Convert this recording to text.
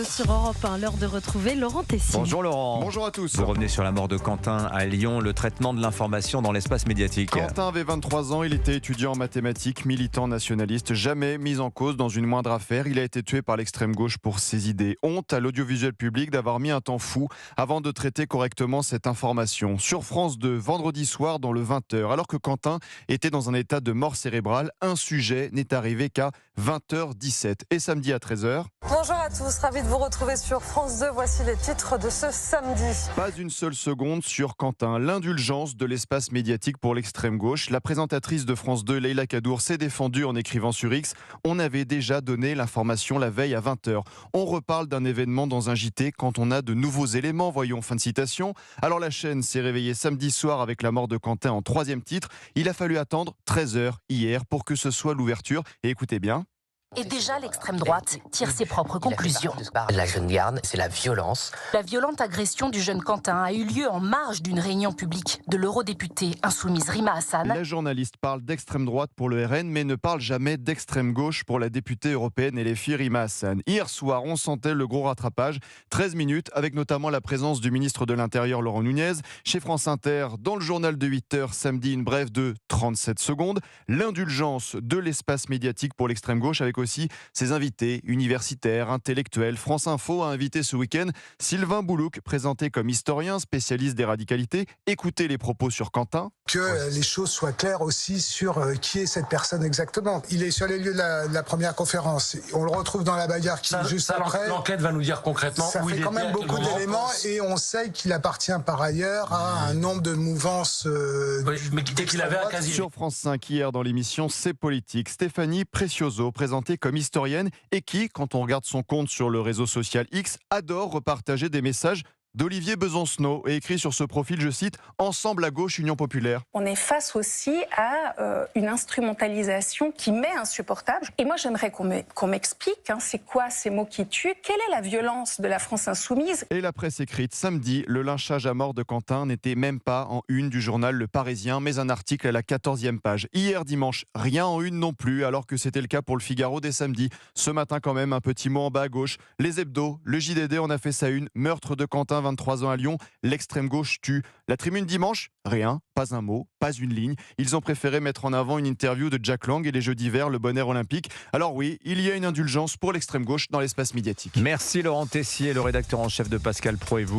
sur Europe 1, l'heure de retrouver Laurent Tessier. Bonjour Laurent. Bonjour à tous. Vous revenez sur la mort de Quentin à Lyon, le traitement de l'information dans l'espace médiatique. Quentin avait 23 ans, il était étudiant en mathématiques, militant nationaliste, jamais mis en cause dans une moindre affaire. Il a été tué par l'extrême gauche pour ses idées. Honte à l'audiovisuel public d'avoir mis un temps fou avant de traiter correctement cette information. Sur France 2, vendredi soir dans le 20h, alors que Quentin était dans un état de mort cérébrale, un sujet n'est arrivé qu'à 20h17 et samedi à 13h. Bonjour à tous, ravi de vous retrouver sur France 2. Voici les titres de ce samedi. Pas une seule seconde sur Quentin, l'indulgence de l'espace médiatique pour l'extrême gauche. La présentatrice de France 2, Leïla Kadour, s'est défendue en écrivant sur X: on avait déjà donné l'information la veille à 20h. On reparle d'un événement dans un JT quand on a de nouveaux éléments, voyons, fin de citation. Alors la chaîne s'est réveillée samedi soir avec la mort de Quentin en troisième titre. Il a fallu attendre 13h hier pour que ce soit l'ouverture. Et écoutez bien. Et déjà, l'extrême droite tire ses propres conclusions. La jeune garde, c'est la violence. La violente agression du jeune Quentin a eu lieu en marge d'une réunion publique de l'eurodéputée insoumise Rima Hassan. La journaliste parle d'extrême droite pour le RN, mais ne parle jamais d'extrême gauche pour la députée européenne et les filles Rima Hassan. Hier soir, on sentait le gros rattrapage. 13 minutes, avec notamment la présence du ministre de l'Intérieur Laurent Nunez. Chez France Inter, dans le journal de 8h, samedi, une brève de 37 secondes. L'indulgence de l'espace médiatique pour l'extrême gauche, avec aussi ses invités universitaires, intellectuels. France Info a invité ce week-end Sylvain Boulouk, présenté comme historien, spécialiste des radicalités. Écoutez les propos sur Quentin. Que les choses soient claires aussi sur qui est cette personne exactement. Il est sur les lieux de la première conférence. On le retrouve dans la bagarre qui est juste après. L'enquête va nous dire concrètement ça où fait il quand était, même beaucoup d'éléments et on sait qu'il appartient par ailleurs à un nombre de mouvances. Mais qu'il avait un casier. Sur France 5 hier dans l'émission C'est politique, Stéphanie Precioso, présentée comme historienne et qui, quand on regarde son compte sur le réseau social X, adore repartager des messages d'Olivier Besancenot et écrit sur ce profil, je cite, « Ensemble à gauche, Union populaire ». On est face aussi à une instrumentalisation qui m'est insupportable. Et moi, j'aimerais qu'on m'explique, c'est quoi ces mots qui tuent, quelle est la violence de la France insoumise. Et la presse écrite samedi, le lynchage à mort de Quentin n'était même pas en une du journal Le Parisien, mais un article à la 14e page. Hier dimanche, rien en une non plus, alors que c'était le cas pour le Figaro dès samedi. Ce matin quand même, un petit mot en bas à gauche. Les hebdos, le JDD en a fait sa une, meurtre de Quentin, 23 ans à Lyon, l'extrême gauche tue. La Tribune dimanche, rien, pas un mot, pas une ligne. Ils ont préféré mettre en avant une interview de Jack Lang et les Jeux d'hiver, le bon air olympique. Alors oui, il y a une indulgence pour l'extrême gauche dans l'espace médiatique. Merci Laurent Tessier, le rédacteur en chef de Pascal Pro et vous.